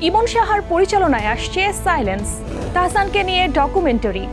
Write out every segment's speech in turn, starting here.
ইমন সাহার পরিচালনায় আসছে সাইলেন্স, তাহসানকে নিয়ে ডকুমেন্টারি।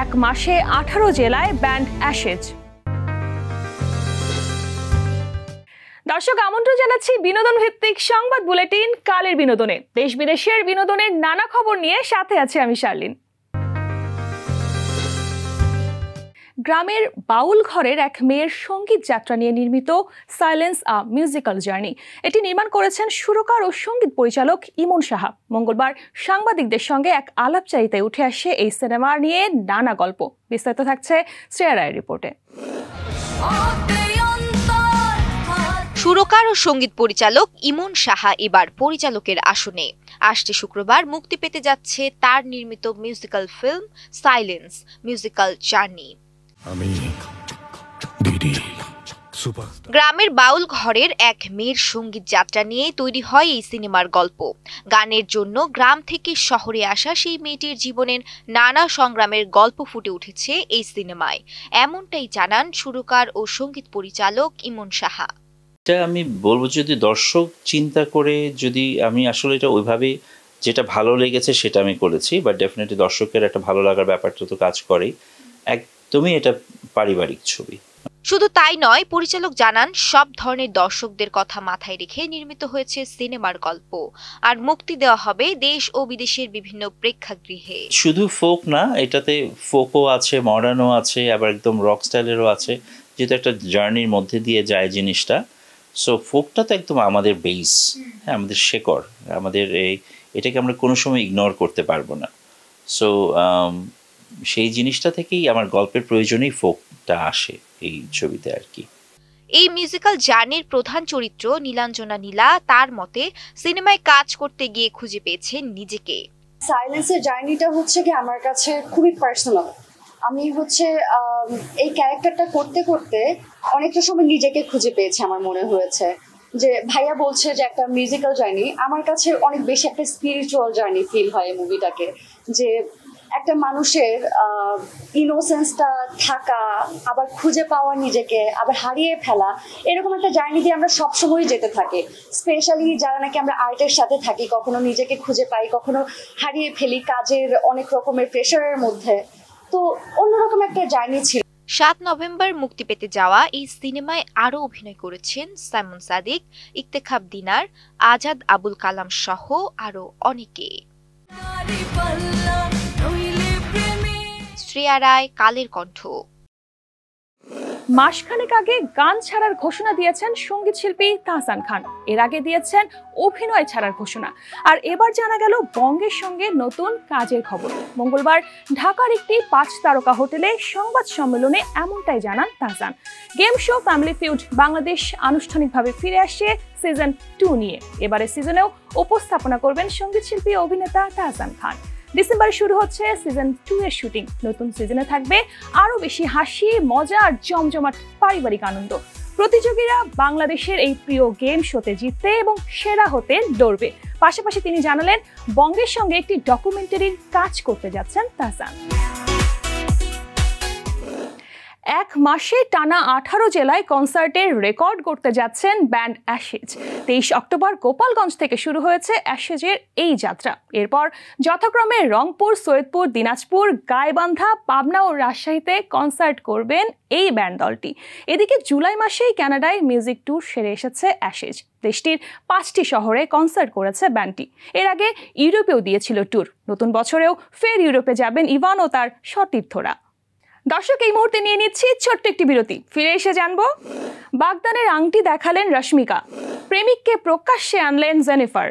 1 মাসে 18 জেলায় ব্যান্ড অ্যাশেজ। দর্শক, আমন্ত্রণ জানাচ্ছি বিনোদন ভিত্তিক সংবাদ বুলেটিন কালের বিনোদনে। দেশ বিদেশের বিনোদনের নানা খবর নিয়ে সাথে আছে আমি শার্লিন। গ্রামের বাউল ঘরের এক মেয়ের সঙ্গীত যাত্রা নিয়ে নির্মিত সাইলেন্স আ মিউজিক্যাল জার্নি, এটি নির্মাণ করেছেন সুরকার ও সঙ্গীত পরিচালক ইমন সাহা। মঙ্গলবার সাংবাদিকদের সঙ্গে এক আলাপচারিতায় উঠে আসে এই সিনেমা নিয়ে নানা গল্প। বিস্তারিত থাকছে শ্রেয়া রায়ের রিপোর্টে। সুরকার ও সঙ্গীত পরিচালক ইমন সাহা এবার পরিচালকের আসনে। আসছে শুক্রবার মুক্তি পেতে যাচ্ছে তার নির্মিত musical film silence musical journey. গ্রামের বাউল ঘরের এক মেয়ের সঙ্গীত যাত্রা নিয়ে তৈরি হয় এই সিনেমার গল্প। গানের জন্য গ্রাম থেকে শহরে আসা সেই মেয়েটির জীবনের নানা সংগ্রামের গল্প ফুটে উঠেছে এই সিনেমায়, এমনটাই জানান সুরকার ও সঙ্গীত পরিচালক ইমন সাহা। এটা আমি বলবো, যদি দর্শক চিন্তা করে, যদি আমি আসলে এটা ওইভাবে যেটা ভালো লেগেছে সেটা আমি করেছি, বাট ডেফিনেটলি দর্শকের একটা ভালো লাগার ব্যাপারটা তো কাজ করেই। একদমই এটা পারিবারিক ছবি। শুধু তাই নয়, পরিচালক জানান সব ধরনের দর্শকদের কথা মাথায় রেখে নির্মিত হয়েছে সিনেমার গল্প, আর মুক্তি দেওয়া হবে দেশ ও বিদেশের বিভিন্ন প্রেক্ষাগৃহে। শুধু ফোক না, এটাতে ফোকও আছে, মডার্নও আছে, আবার একদম রক স্টাইলেরও আছে, যেহেতু একটা জার্নির মধ্যে দিয়ে যায় জিনিসটা। সো ফোকটা তো একদম আমাদের বেস, হ্যাঁ, আমাদের শেকড়, আমাদের এটাকে আমরা কোনো সময় ইগনোর করতে পারবো না। সো সেই জিনিসটা থেকেই আমার গল্পের প্রয়োজনেই ফোকটা আসে এই ছবিতে আর কি। এই মিউজিক্যাল জার্নির প্রধান চরিত্র নীলাঞ্জনা নীলা তার মতে সিনেমায় কাজ করতে গিয়ে খুঁজে পেয়েছেন নিজেকে। সাইলেন্সের জার্নিটা হচ্ছে কি আমার কাছে খুবই পার্সোনাল। আমি এই ক্যারেক্টারটা করতে করতে অনেকটা সময় নিজেকে খুঁজে পেয়েছি। আমার মনে হয়েছে যে ভাইয়া বলছে যে একটা মিউজিক্যাল জার্নি, আমার কাছে অনেক বেশি একটা স্পিরিচুয়াল জার্নি ফিল হয় এই মুভিটাকে। যে একটা মানুষের ইনোসেন্সটা থাকা, আবার খুঁজে পাওয়া নিজেকে, আবার হারিয়ে ফেলা, এরকম একটা জার্নি দিয়ে আমরা সবসময় যেতে থাকি। স্পেশালি যারা নাকি আমরা আর্টের সাথে থাকি, কখনো নিজেকে খুঁজে পাই, কখনো হারিয়ে ফেলি কাজের অনেক রকমের প্রেশারের মধ্যে। তো অন্যরকম একটা জার্নি ছিল। 7 নভেম্বর মুক্তি পেতে যাওয়া এই সিনেমায় আরও অভিনয় করেছেন সাইমন সাদিক, ইফতেখার দিনার, আজাদ আবুল কালাম সহ আরও অনেকে। শ্রেয়া রায়, কালের কণ্ঠ। মাসখানেক আগে গান ছাড়ার ঘোষণা দিয়েছেন সঙ্গীত শিল্পী তাহসান খান। এর আগে দিয়েছেন অভিনয় ছাড়ার ঘোষণা, আর এবার জানা গেল বঙ্গের সঙ্গে নতুন কাজের খবর। মঙ্গলবার ঢাকার একটি 5 তারকা হোটেলে সংবাদ সম্মেলনে এমনটাই জানান Tahsan. Game show family feud Bangladesh আনুষ্ঠানিকভাবে ফিরে আসছে সিজন 2 নিয়ে। এবারে সিজনেও উপস্থাপনা করবেন সঙ্গীত শিল্পী ও অভিনেতা তাহসান খান। ডিসেম্বরে শুরু হচ্ছে সিজন 2 এর শুটিং। নতুন সিজনে থাকবে আরো বেশি হাসি, মজা আর জমজমাট পারিবারিক আনন্দ। প্রতিযোগীরা বাংলাদেশের এই প্রিয় গেম শোতে জিততে এবং সেরা হতে লড়বে। পাশাপাশি তিনি জানালেন বঙ্গের সঙ্গে একটি ডকুমেন্টারির কাজ করতে যাচ্ছেন তাহসান। 1 মাসে টানা 18 জেলায় কনসার্টের রেকর্ড করতে যাচ্ছেন ব্যান্ড অ্যাশেজ। 23 অক্টোবর গোপালগঞ্জ থেকে শুরু হয়েছে অ্যাশেজের এই যাত্রা। এরপর যথাক্রমে রংপুর, সৈয়দপুর, দিনাজপুর, গাইবান্ধা, পাবনা ও রাজশাহীতে কনসার্ট করবেন এই ব্যান্ড দলটি। এদিকে জুলাই মাসেই কানাডায় মিউজিক ট্যুর সেরে এসেছে অ্যাশেজ। দেশটির 5টি শহরে কনসার্ট করেছে ব্যান্ডটি। এর আগে ইউরোপেও দিয়েছিল ট্যুর। নতুন বছরেও ফের ইউরোপে যাবেন ইভান ও তার সতীর্থরা। দর্শক, এই মুহূর্তে নিয়ে নিচ্ছি ছোট্ট একটি বিরতি। ফিরে এসে জানবো বাগদানের আংটি দেখালেন রশ্মিকা, প্রেমিককে প্রকাশ্যে আনলেন জেনিফার।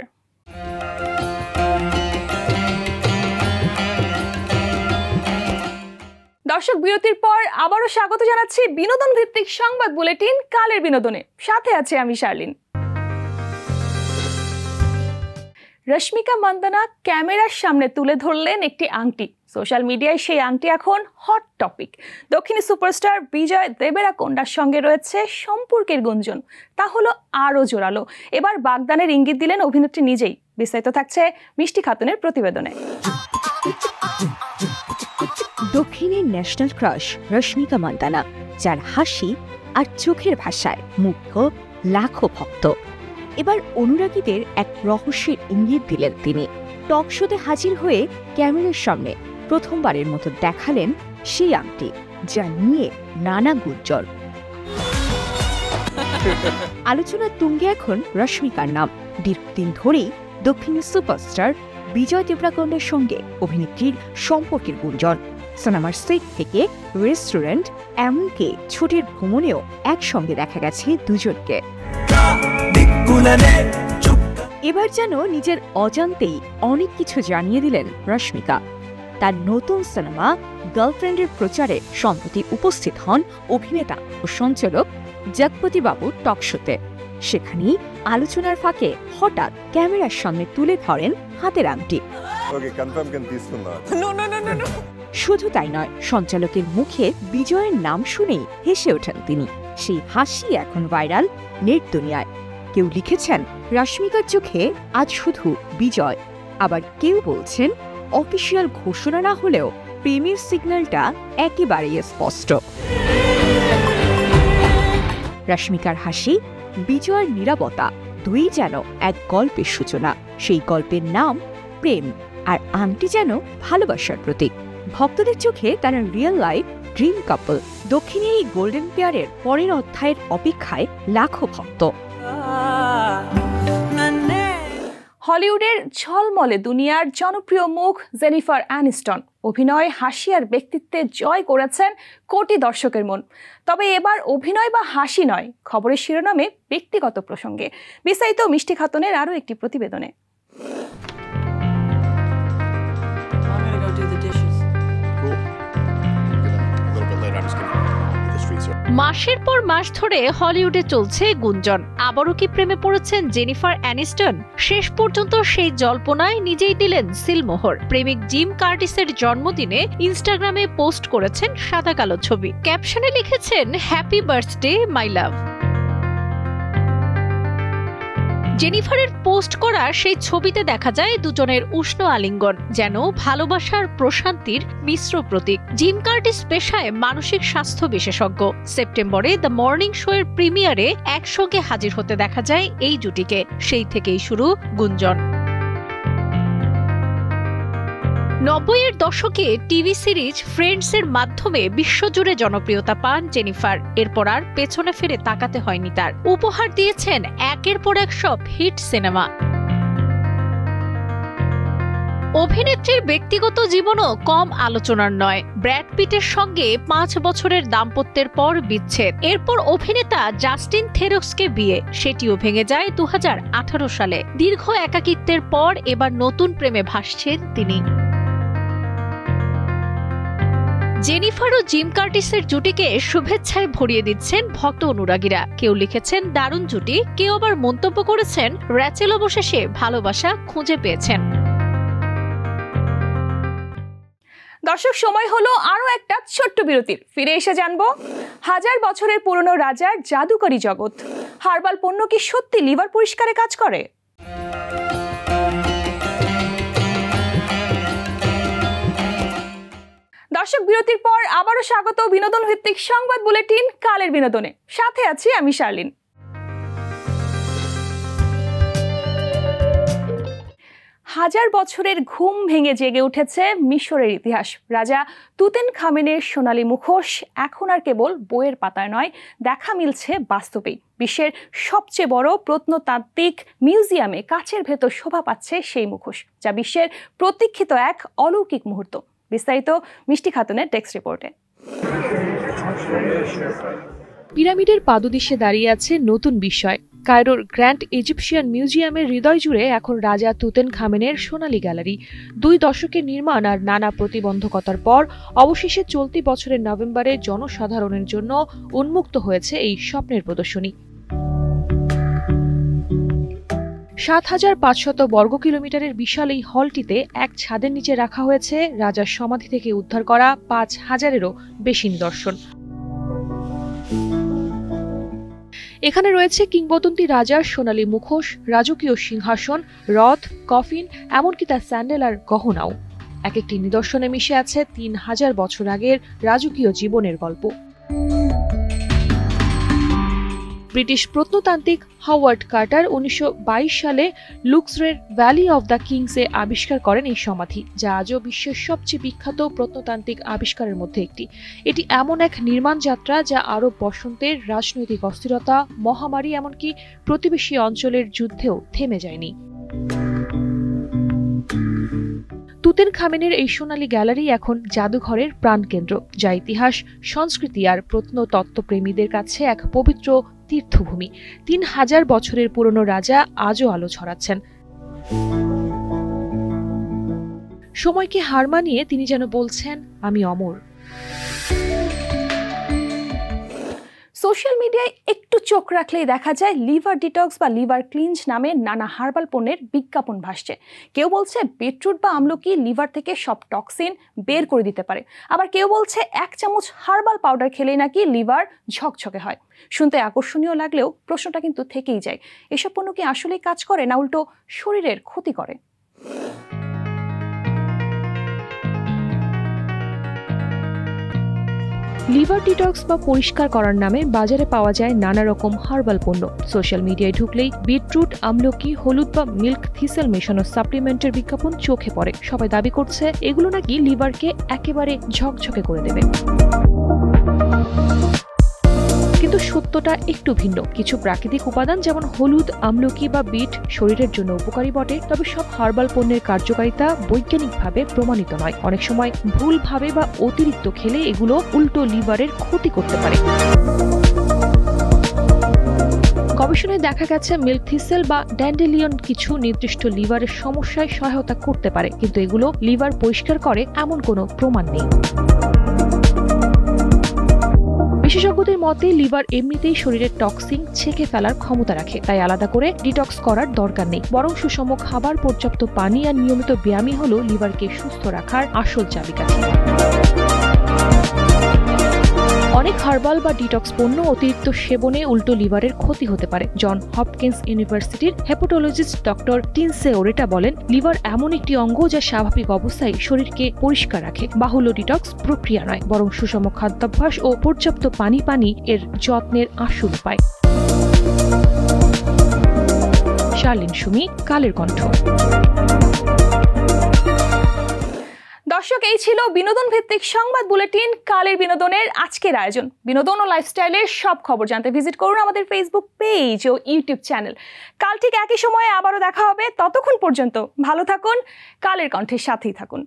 দর্শক, বিরতির পর আবারও স্বাগত জানাচ্ছি বিনোদন ভিত্তিক সংবাদ বুলেটিন কালের বিনোদনে। সাথে আছে আমি শার্লিন। রশ্মিকা মান্দানা ক্যামেরার সামনে তুলে ধরলেন একটি আংটি। সোশ্যাল মিডিয়ায় সেই আংটি এখন হট টপিক। দক্ষিণী সুপারস্টার বিজয় দেবেরাকোন্ডার সঙ্গে রয়েছে সম্পর্কের গুঞ্জন। তা হলো আরও জোরালো। এবার বাগদানের ইঙ্গিত দিলেন অভিনেত্রী নিজেই। বিস্তারিত থাকছে মিষ্টি খাতুনের প্রতিবেদনে। দক্ষিণের ন্যাশনাল ক্রাশ রশ্মিকা মান্দানা, যার হাসি আর চোখের ভাষায় মুগ্ধ লাখো ভক্ত। এবার অনুরাগীদের এক রহস্যের ইঙ্গিত দিলেন তিনি। টক শোতে হাজির হয়ে ক্যামেরার সামনে প্রথমবারের মতো দেখালেন সেই আংটি, যা নিয়ে নানা গুঞ্জন। আলোচনার তুঙ্গে এখন রশ্মিকার নাম। দীর্ঘদিন ধরেই দক্ষিণী সুপারস্টার বিজয় দেবরাকন্ডের সঙ্গে অভিনেত্রীর সম্পর্কের গুঞ্জন। সিনেমার সেট থেকে রেস্টুরেন্ট, এমনকি ছুটির ভ্রমণেও একসঙ্গে দেখা গেছে দুজনকে। এবার যেন নিজের অজান্তেই অনেক কিছু জানিয়ে দিলেন রশ্মিকা। তার নতুন সিনেমা গার্লফ্রেন্ডের প্রচারে সম্প্রতি উপস্থিত হন অভিনেতা ও সঞ্চালক জগপতি বাবু টক শোতে। সেখানেই আলোচনার ফাঁকে হঠাৎ ক্যামেরার সামনে তুলে ধরেন হাতের আংটি। শুধু তাই নয়, সঞ্চালকের মুখে বিজয়ের নাম শুনেই হেসে ওঠেন তিনি। সেই হাসি এখন ভাইরাল নেট দুনিয়ায়। কেউ লিখেছেন রশ্মিকার চোখে আজ শুধু বিজয়, আবার কেউ বলছেন অফিসিয়াল ঘোষণা না হলেও প্রেমের সিগন্যালটা একেবারেই স্পষ্ট। রশ্মিকার হাসি, বিজয়ের নীরবতা, দুই যেন এক গল্পের সূচনা। সেই গল্পের নাম প্রেম, আর আংটি যেন ভালোবাসার প্রতীক। ভক্তদের চোখে তারা রিয়েল লাইফ ড্রিম কাপল। দক্ষিণের এই গোল্ডেন পেয়ারের পরের অধ্যায়ের অপেক্ষায় লাখো ভক্ত। হলিউডের ঝলমলে দুনিয়ার জনপ্রিয় মুখ জেনিফার অ্যানিস্টন অভিনয়, হাসি আর ব্যক্তিত্বে জয় করেছেন কোটি দর্শকের মন। তবে এবার অভিনয় বা হাসি নয়, খবরের শিরোনামে ব্যক্তিগত প্রসঙ্গে। বিস্তারিত মিষ্টি খাতুনের আরও একটি প্রতিবেদনে। মাসের পর মাস ধরে হলিউডে চলছে গুঞ্জন, আবারও কি প্রেমে পড়েছেন জেনিফার অ্যানিস্টন? শেষ পর্যন্ত সেই জল্পনায় নিজেই দিলেন সিলমোহর। প্রেমিক জিম কার্টিসের জন্মদিনে ইনস্টাগ্রামে পোস্ট করেছেন সাদা কালো ছবি, ক্যাপশনে লিখেছেন হ্যাপি বার্থডে মাই লাভ। জেনিফারের পোস্ট করা সেই ছবিতে দেখা যায় দুজনের উষ্ণ আলিঙ্গন, যেন ভালোবাসার প্রশান্তির মিশ্র প্রতীক। জিম কার্টিস পেশায় মানসিক স্বাস্থ্য বিশেষজ্ঞ। সেপ্টেম্বরে দ্য মর্নিং শো এর প্রিমিয়ারে একসঙ্গে হাজির হতে দেখা যায় এই জুটিকে। সেই থেকেই শুরু গুঞ্জন। 90-এর দশকে টিভি সিরিজ ফ্রেন্ডসের মাধ্যমে বিশ্বজুড়ে জনপ্রিয়তা পান জেনিফার। এরপর আর পেছনে ফিরে তাকাতে হয়নি তার। উপহার দিয়েছেন একের পর এক সব হিট সিনেমা। অভিনেত্রীর ব্যক্তিগত জীবনও কম আলোচনার নয়। ব্র্যাড পিটের সঙ্গে 5 বছরের দাম্পত্যের পর বিচ্ছেদ। এরপর অভিনেতা জাস্টিন থেরক্সকে বিয়ে, সেটিও ভেঙে যায় 2018 সালে। দীর্ঘ একাকিত্বের পর এবার নতুন প্রেমে ভাসছেন তিনি। জেনিফার ও জিম কার্টিসের জুটিকে শুভেচ্ছায় ভরিয়ে দিচ্ছেন ভক্ত অনুরাগীরা। কেউ লিখেছেন দারুণ জুটি, কেউ আবার মন্তব্য করেছেন র্যাচেল অবশেষে ভালোবাসা খুঁজে পেয়েছেন। দর্শক, সময় হলো আরো একটা ছোট্ট বিরতির। ফিরে এসে জানবো 1000 বছরের পুরনো রাজার জাদুকরী জগৎ। হার্বাল পণ্য কি সত্যি লিভার পরিষ্কারে কাজ করে? দর্শক, বিরতির পর আবারও স্বাগত বিনোদন ভিত্তিক সংবাদ বুলেটিন কালের বিনোদনে। সাথে আছি আমি শার্লিন। হাজার বছরের ঘুম ভেঙে জেগে উঠেছে মিশরের ইতিহাস। রাজা তুতেনখামেনের সোনালী মুখোশ এখন আর কেবল বইয়ের পাতায় নয়, দেখা মিলছে বাস্তবেই। বিশ্বের সবচেয়ে বড় প্রত্নতাত্ত্বিক মিউজিয়ামে কাচের ভেতর শোভা পাচ্ছে সেই মুখোশ, যা বিশ্বের প্রতীক্ষিত এক অলৌকিক মুহূর্ত। বিস্তারিত মিষ্টি খাতুনের টেক্সট রিপোর্টে। পিরামিডের পাদদেশে দাঁড়িয়ে আছে নতুন বিস্ময়। কায়রোর গ্র্যান্ড ইজিপশিয়ান মিউজিয়ামের হৃদয় জুড়ে এখন রাজা তুতেনখামেনের সোনালী গ্যালারি। 2 দশকের নির্মাণ আর নানা প্রতিবন্ধকতার পর অবশেষে চলতি বছরের নভেম্বরে জনসাধারণের জন্য উন্মুক্ত হয়েছে এই স্বপ্নের প্রদর্শনী। 7500 বর্গ কিলোমিটারের বিশাল এই হলটিতে এক ছাদের নিচে রাখা হয়েছে রাজার সমাধি থেকে উদ্ধার করা 5000-এরও বেশি নিদর্শন। এখানে রয়েছে কিংবদন্তি রাজার সোনালী মুখোশ, রাজকীয় সিংহাসন, রথ, কফিন, এমনকি তার স্যান্ডেল আর গহনাও। এক একটি নিদর্শনে মিশে আছে 3000 বছর আগের রাজকীয় জীবনের গল্প। ব্রিটিশ প্রত্নতান্ত্রিক হাওয়ার্ড কার্টার 1922 সালে লুক্সরের ভ্যালি অফ দ্য কিংসে আবিষ্কার করেন এই সমাধি, যা আজও বিশ্বের সবচেয়ে বিখ্যাত প্রত্নতান্ত্রিক আবিষ্কারের মধ্যে একটি। এটি এমন এক নির্মাণ যাত্রা যা আরব বসন্তের রাজনৈতিক অস্থিরতা, মহামারী, এমনকি প্রতিবেশী অঞ্চলের যুদ্ধেও থেমে যায়নি। তুতেনখামেনের এই সোনালী গ্যালারি এখন জাদুঘরের প্রাণকেন্দ্র, যা ইতিহাস, সংস্কৃতি আর প্রত্নতত্ত্বপ্রেমীদের কাছে এক পবিত্র তীর্থভূমি। 3000 বছরের পুরনো রাজা আজও আলো ছড়াচ্ছেন। সময়কে হার মানিয়ে তিনি যেন বলছেন, আমি অমর। সোশ্যাল মিডিয়ায় একটু চোখ রাখলেই দেখা যায় লিভার ডিটক্স বা লিভার ক্লিনজ নামে নানা হার্বাল পণ্যের বিজ্ঞাপন ভাসছে। কেউ বলছে বিটরুট বা আমলকি লিভার থেকে সব টক্সিন বের করে দিতে পারে, আবার কেউ বলছে 1 চামচ হার্বাল পাউডার খেলেই নাকি লিভার ঝকঝকে হয়। শুনতে আকর্ষণীয় লাগলেও প্রশ্নটা কিন্তু থেকেই যায়, এসব পণ্য কি আসলেই কাজ করে না উল্টো শরীরের ক্ষতি করে? লিভার ডিটক্স বা পরিষ্কার করার নামে বাজারে পাওয়া যায় নানা রকম হার্বাল পণ্য। সোশ্যাল মিডিয়ায় ঢুকলেই বিটরুট, আমলকি, হলুদ বা মিল্ক থিসেল মেশানো সাপ্লিমেন্টের বিজ্ঞাপন চোখে পড়ে। সবাই দাবি করছে এগুলো নাকি লিভারকে একেবারে ঝকঝকে করে দেবে। কিন্তু সত্যটা একটু ভিন্ন। কিছু প্রাকৃতিক উপাদান যেমন হলুদ, আমলকি বা বিট শরীরের জন্য উপকারী বটে, তবে সব হার্বাল পণ্যের কার্যকারিতা বৈজ্ঞানিকভাবে প্রমাণিত নয়। অনেক সময় ভুলভাবে বা অতিরিক্ত খেলে এগুলো উল্টো লিভারের ক্ষতি করতে পারে। গবেষণায় দেখা গেছে মিল্ক থিসেল বা ড্যান্ডেলিয়ন কিছু নির্দিষ্ট লিভারের সমস্যায় সহায়তা করতে পারে, কিন্তু এগুলো লিভার পরিষ্কার করে এমন কোনো প্রমাণ নেই। বিশেষজ্ঞদের মতে লিভার এমনিতেই শরীরের টক্সিন ছেঁকে ফেলার ক্ষমতা রাখে, তাই আলাদা করে ডিটক্স করার দরকার নেই। বরং সুষম খাবার, পর্যাপ্ত পানি আর নিয়মিত ব্যায়ামই হলো লিভারকে সুস্থ রাখার আসল চাবিকাঠি। অনেক হার্বাল বা ডিটক্স পণ্য অতিরিক্ত সেবনে উল্টো লিভারের ক্ষতি হতে পারে। জন হপকিন্স ইউনিভার্সিটির হেপাটোলজিস্ট ডক্টর টিনসে ওরেটা বলেন, লিভার এমন একটি অঙ্গ যা স্বাভাবিক অবস্থায় শরীরকে পরিষ্কার রাখে। বাহুল্য ডিটক্স প্রক্রিয়া নয়, বরং সুষম খাদ্যাভ্যাস ও পর্যাপ্ত পানি এর যত্নের আসল উপায়। শার্লিন সুমি, কালের কণ্ঠ। দর্শক, এই ছিল বিনোদন ভিত্তিক সংবাদ বুলেটিন কালের বিনোদনের আজকের আয়োজন। বিনোদন ও লাইফস্টাইলের সব খবর জানতে ভিজিট করুন আমাদের ফেসবুক পেজ ও ইউটিউব চ্যানেল। কাল ঠিক একই সময়ে আবারও দেখা হবে। ততক্ষণ পর্যন্ত ভালো থাকুন, কালের কণ্ঠের সাথেই থাকুন।